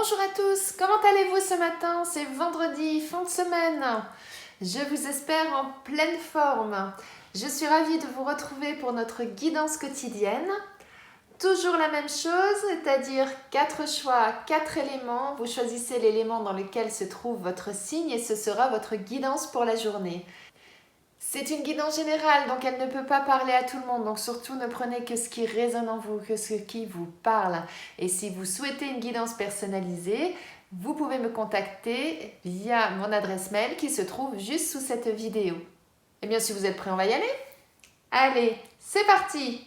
Bonjour à tous, comment allez-vous ce matin? C'est vendredi, fin de semaine. Je vous espère en pleine forme. Je suis ravie de vous retrouver pour notre guidance quotidienne. Toujours la même chose, c'est-à-dire 4 choix, 4 éléments. Vous choisissez l'élément dans lequel se trouve votre signe et ce sera votre guidance pour la journée. C'est une guidance générale, donc elle ne peut pas parler à tout le monde. Donc surtout, ne prenez que ce qui résonne en vous, que ce qui vous parle. Et si vous souhaitez une guidance personnalisée, vous pouvez me contacter via mon adresse mail qui se trouve juste sous cette vidéo. Eh bien, si vous êtes prêts, on va y aller? Allez, c'est parti!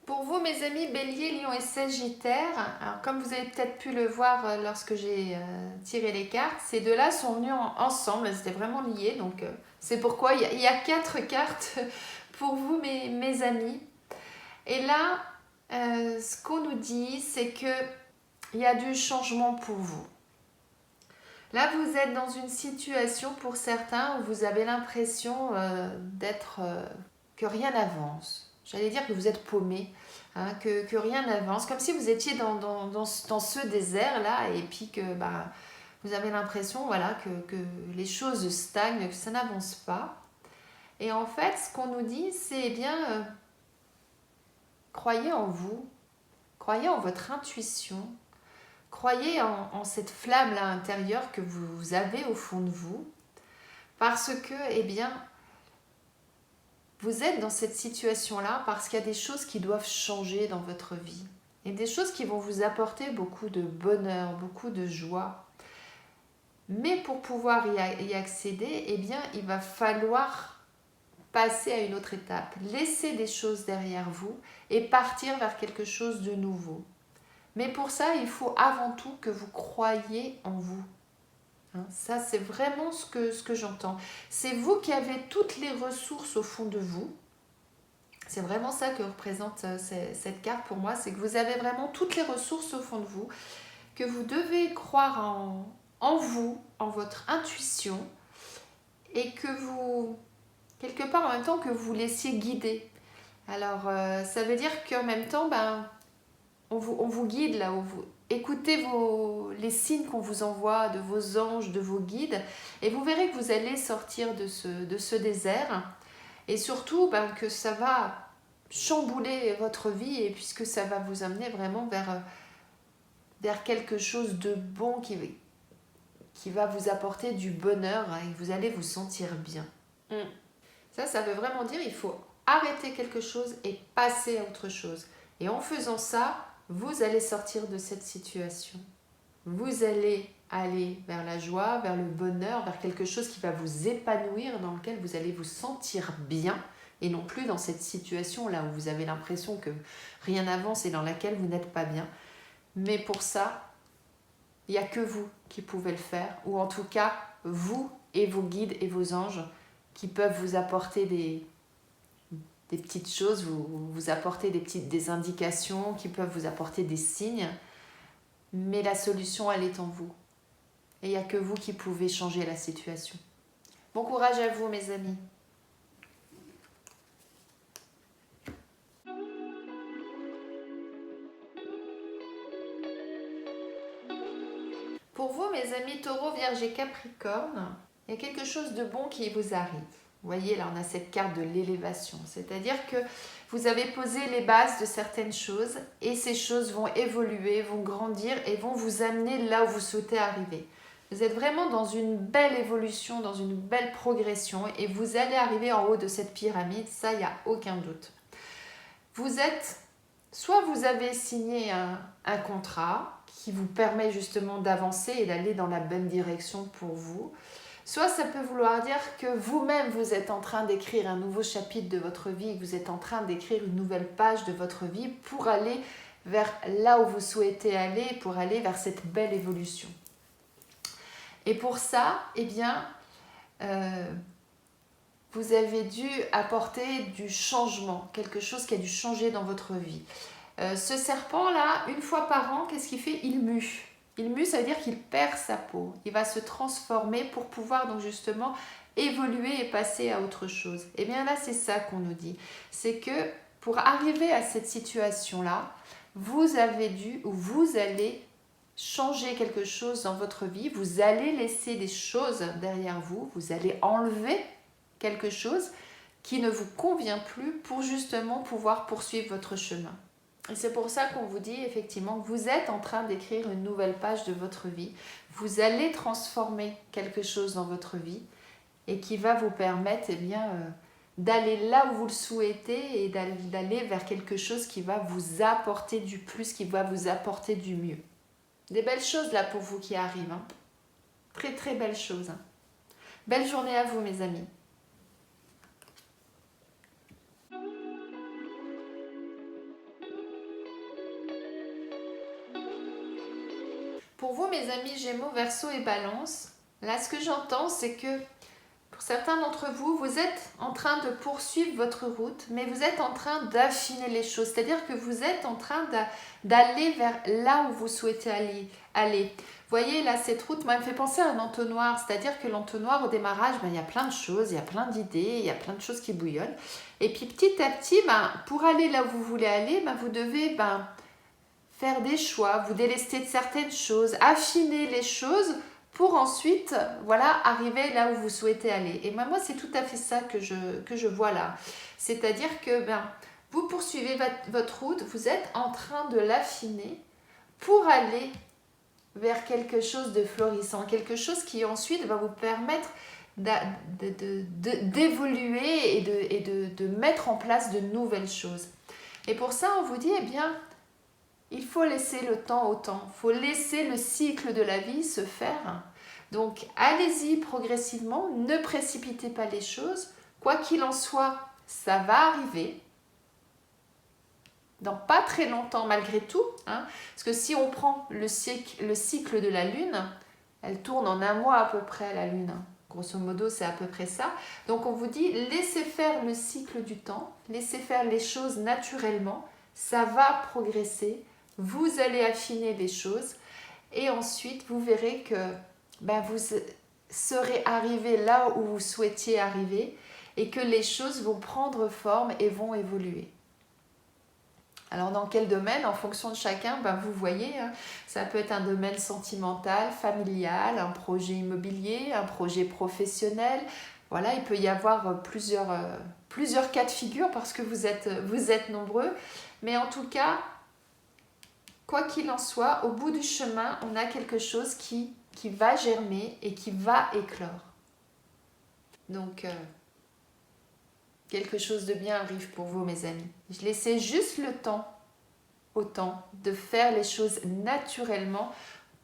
Pour vous, mes amis Bélier, Lion et Sagittaire, alors comme vous avez peut-être pu le voir lorsque j'ai tiré les cartes, ces deux-là sont venus ensemble, c'était vraiment lié, donc c'est pourquoi il y a 4 cartes pour vous, mes amis. Et là, ce qu'on nous dit, c'est qu'il y a du changement pour vous. Là, vous êtes dans une situation pour certains où vous avez l'impression que rien n'avance. J'allais dire que vous êtes paumé, hein, que rien n'avance, comme si vous étiez dans ce désert-là et puis que vous avez l'impression voilà, que les choses stagnent, que ça n'avance pas. Et en fait, ce qu'on nous dit, c'est eh bien, croyez en vous, croyez en votre intuition, croyez en cette flamme-là intérieure que vous avez au fond de vous, parce que, eh bien, vous êtes dans cette situation-là parce qu'il y a des choses qui doivent changer dans votre vie. Et des choses qui vont vous apporter beaucoup de bonheur, beaucoup de joie. Mais pour pouvoir y accéder, eh bien, il va falloir passer à une autre étape. Laisser des choses derrière vous et partir vers quelque chose de nouveau. Mais pour ça, il faut avant tout que vous croyiez en vous. Hein, ça, c'est vraiment ce que j'entends. C'est vous qui avez toutes les ressources au fond de vous. C'est vraiment ça que représente cette carte pour moi. C'est que vous avez vraiment toutes les ressources au fond de vous. Que vous devez croire en vous, en votre intuition. Et que vous, quelque part en même temps, que vous laissiez guider. Alors, ça veut dire qu'en même temps, on vous guide là où vous... Écoutez les signes qu'on vous envoie de vos anges, de vos guides, et vous verrez que vous allez sortir de ce désert, et surtout que ça va chambouler votre vie, et puisque ça va vous amener vraiment vers quelque chose de bon qui va vous apporter du bonheur, et vous allez vous sentir bien. Ça veut vraiment dire qu'il faut arrêter quelque chose et passer à autre chose. Et en faisant ça, vous allez sortir de cette situation. Vous allez aller vers la joie, vers le bonheur, vers quelque chose qui va vous épanouir, dans lequel vous allez vous sentir bien, et non plus dans cette situation-là où vous avez l'impression que rien n'avance et dans laquelle vous n'êtes pas bien. Mais pour ça, il n'y a que vous qui pouvez le faire, ou en tout cas, vous et vos guides et vos anges qui peuvent vous apporter des petites choses, vous apporter des indications, qui peuvent vous apporter des signes, mais la solution, elle est en vous. Et il n'y a que vous qui pouvez changer la situation. Bon courage à vous, mes amis. Pour vous, mes amis Taureau, Vierge et Capricorne, il y a quelque chose de bon qui vous arrive. Vous voyez, là, on a cette carte de l'élévation. C'est-à-dire que vous avez posé les bases de certaines choses et ces choses vont évoluer, vont grandir et vont vous amener là où vous souhaitez arriver. Vous êtes vraiment dans une belle évolution, dans une belle progression et vous allez arriver en haut de cette pyramide, ça, il n'y a aucun doute. Soit vous avez signé un contrat qui vous permet justement d'avancer et d'aller dans la bonne direction pour vous. Soit ça peut vouloir dire que vous-même, vous êtes en train d'écrire un nouveau chapitre de votre vie, que vous êtes en train d'écrire une nouvelle page de votre vie pour aller vers là où vous souhaitez aller, pour aller vers cette belle évolution. Et pour ça, eh bien, vous avez dû apporter du changement, quelque chose qui a dû changer dans votre vie. Ce serpent-là, une fois par an, qu'est-ce qu'il fait? Il mue. Il mue, ça veut dire qu'il perd sa peau. Il va se transformer pour pouvoir donc justement évoluer et passer à autre chose. Et bien là, c'est ça qu'on nous dit. C'est que pour arriver à cette situation-là, vous avez dû ou vous allez changer quelque chose dans votre vie. Vous allez laisser des choses derrière vous. Vous allez enlever quelque chose qui ne vous convient plus pour justement pouvoir poursuivre votre chemin. Et c'est pour ça qu'on vous dit effectivement que vous êtes en train d'écrire une nouvelle page de votre vie. Vous allez transformer quelque chose dans votre vie et qui va vous permettre eh bien, d'aller là où vous le souhaitez et d'aller vers quelque chose qui va vous apporter du plus, qui va vous apporter du mieux. Des belles choses là pour vous qui arrivent. Hein. Très très belles choses. Hein. Belle journée à vous mes amis. Pour vous, mes amis Gémeaux, Verseau et Balance, là, ce que j'entends, c'est que pour certains d'entre vous, vous êtes en train de poursuivre votre route, mais vous êtes en train d'affiner les choses. C'est-à-dire que vous êtes en train d'aller vers là où vous souhaitez aller. Vous voyez, là, cette route, moi, elle me fait penser à un entonnoir. C'est-à-dire que l'entonnoir, au démarrage, il y a plein de choses, il y a plein d'idées, il y a plein de choses qui bouillonnent. Et puis, petit à petit, pour aller là où vous voulez aller, vous devez... faire des choix, vous délester de certaines choses, affiner les choses pour ensuite arriver là où vous souhaitez aller. Et moi, c'est tout à fait ça que je vois là. C'est-à-dire que vous poursuivez votre route, vous êtes en train de l'affiner pour aller vers quelque chose de florissant, quelque chose qui ensuite va vous permettre d'évoluer et de mettre en place de nouvelles choses. Et pour ça, on vous dit, eh bien, il faut laisser le temps au temps, il faut laisser le cycle de la vie se faire. Donc allez-y progressivement, ne précipitez pas les choses. Quoi qu'il en soit, ça va arriver. Dans pas très longtemps malgré tout. Hein, parce que si on prend le cycle de la Lune, elle tourne en un mois à peu près la Lune. Grosso modo, c'est à peu près ça. Donc on vous dit, laissez faire le cycle du temps, laissez faire les choses naturellement, ça va progresser. Vous allez affiner les choses et ensuite vous verrez que vous serez arrivé là où vous souhaitiez arriver et que les choses vont prendre forme et vont évoluer. Alors dans quel domaine? En fonction de chacun, vous voyez, hein, ça peut être un domaine sentimental, familial, un projet immobilier, un projet professionnel. Voilà, il peut y avoir plusieurs cas de figure parce que vous êtes nombreux. Mais en tout cas, quoi qu'il en soit, au bout du chemin, on a quelque chose qui va germer et qui va éclore. Donc, quelque chose de bien arrive pour vous, mes amis. Je laissais juste le temps au temps de faire les choses naturellement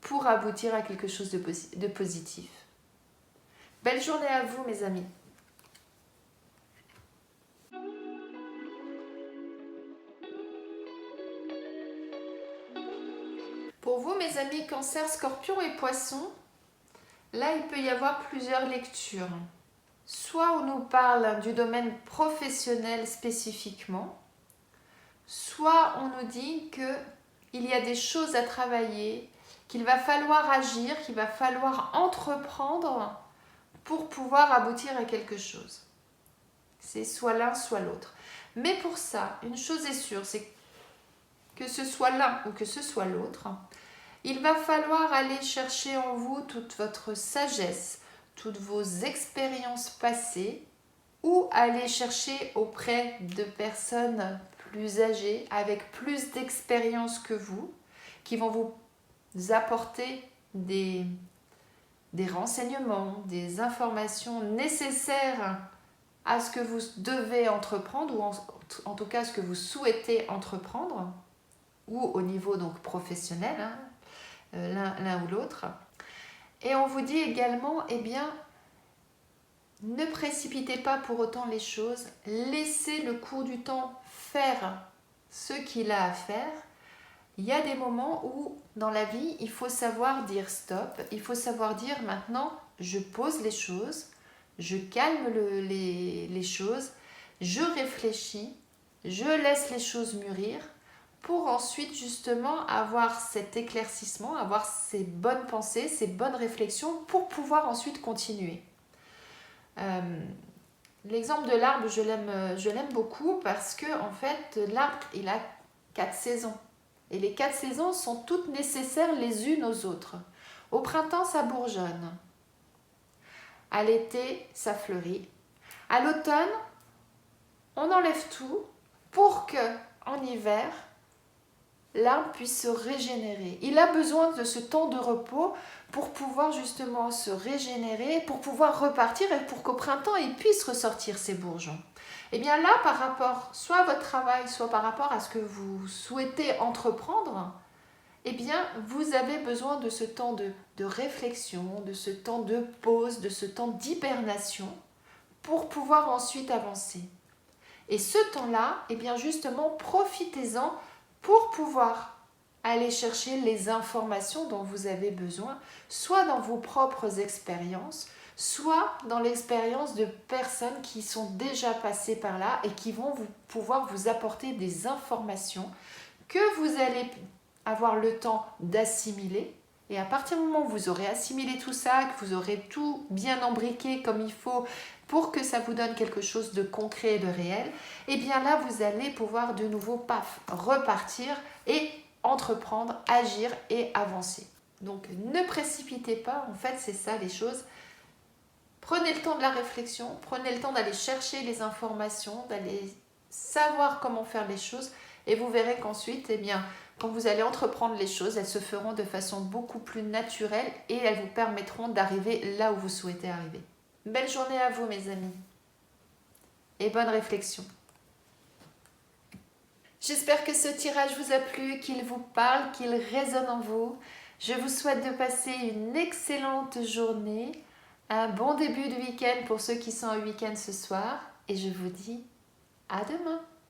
pour aboutir à quelque chose de positif. Belle journée à vous, mes amis. Pour vous, mes amis Cancer, Scorpion et Poisson, là, il peut y avoir plusieurs lectures. Soit on nous parle du domaine professionnel spécifiquement, soit on nous dit qu'il y a des choses à travailler, qu'il va falloir agir, qu'il va falloir entreprendre pour pouvoir aboutir à quelque chose. C'est soit l'un, soit l'autre. Mais pour ça, une chose est sûre, c'est que ce soit l'un ou que ce soit l'autre, il va falloir aller chercher en vous toute votre sagesse, toutes vos expériences passées, ou aller chercher auprès de personnes plus âgées, avec plus d'expérience que vous, qui vont vous apporter des renseignements, des informations nécessaires à ce que vous devez entreprendre, ou en tout cas ce que vous souhaitez entreprendre, ou au niveau donc professionnel, hein, l'un ou l'autre. Et on vous dit également, eh bien, ne précipitez pas pour autant les choses, laissez le cours du temps faire ce qu'il a à faire, Il y a des moments où dans la vie, il faut savoir dire stop, il faut savoir dire maintenant, je pose les choses, je calme les choses, je réfléchis, je laisse les choses mûrir pour ensuite justement avoir cet éclaircissement, avoir ces bonnes pensées, ces bonnes réflexions pour pouvoir ensuite continuer. L'exemple de l'arbre, je l'aime beaucoup parce que en fait, l'arbre, il a 4 saisons. Et les 4 saisons sont toutes nécessaires les unes aux autres. Au printemps, ça bourgeonne. À l'été, ça fleurit. À l'automne, on enlève tout pour que, en hiver, l'arbre puisse se régénérer. Il a besoin de ce temps de repos pour pouvoir justement se régénérer, pour pouvoir repartir et pour qu'au printemps, il puisse ressortir ses bourgeons. Et bien là, par rapport soit à votre travail, soit par rapport à ce que vous souhaitez entreprendre, eh bien, vous avez besoin de ce temps de réflexion, de ce temps de pause, de ce temps d'hibernation pour pouvoir ensuite avancer. Et ce temps-là, eh bien justement, profitez-en pour pouvoir aller chercher les informations dont vous avez besoin, soit dans vos propres expériences, soit dans l'expérience de personnes qui sont déjà passées par là et qui vont pouvoir vous apporter des informations que vous allez avoir le temps d'assimiler. Et à partir du moment où vous aurez assimilé tout ça, que vous aurez tout bien embriqué comme il faut pour que ça vous donne quelque chose de concret et de réel, et bien là, vous allez pouvoir de nouveau, paf, repartir et entreprendre, agir et avancer. Donc, ne précipitez pas, en fait, c'est ça les choses. Prenez le temps de la réflexion, prenez le temps d'aller chercher les informations, d'aller savoir comment faire les choses, et vous verrez qu'ensuite, eh bien, quand vous allez entreprendre les choses, elles se feront de façon beaucoup plus naturelle et elles vous permettront d'arriver là où vous souhaitez arriver. Belle journée à vous, mes amis, et bonne réflexion. J'espère que ce tirage vous a plu, qu'il vous parle, qu'il résonne en vous. Je vous souhaite de passer une excellente journée, un bon début de week-end pour ceux qui sont en week-end ce soir, et je vous dis à demain.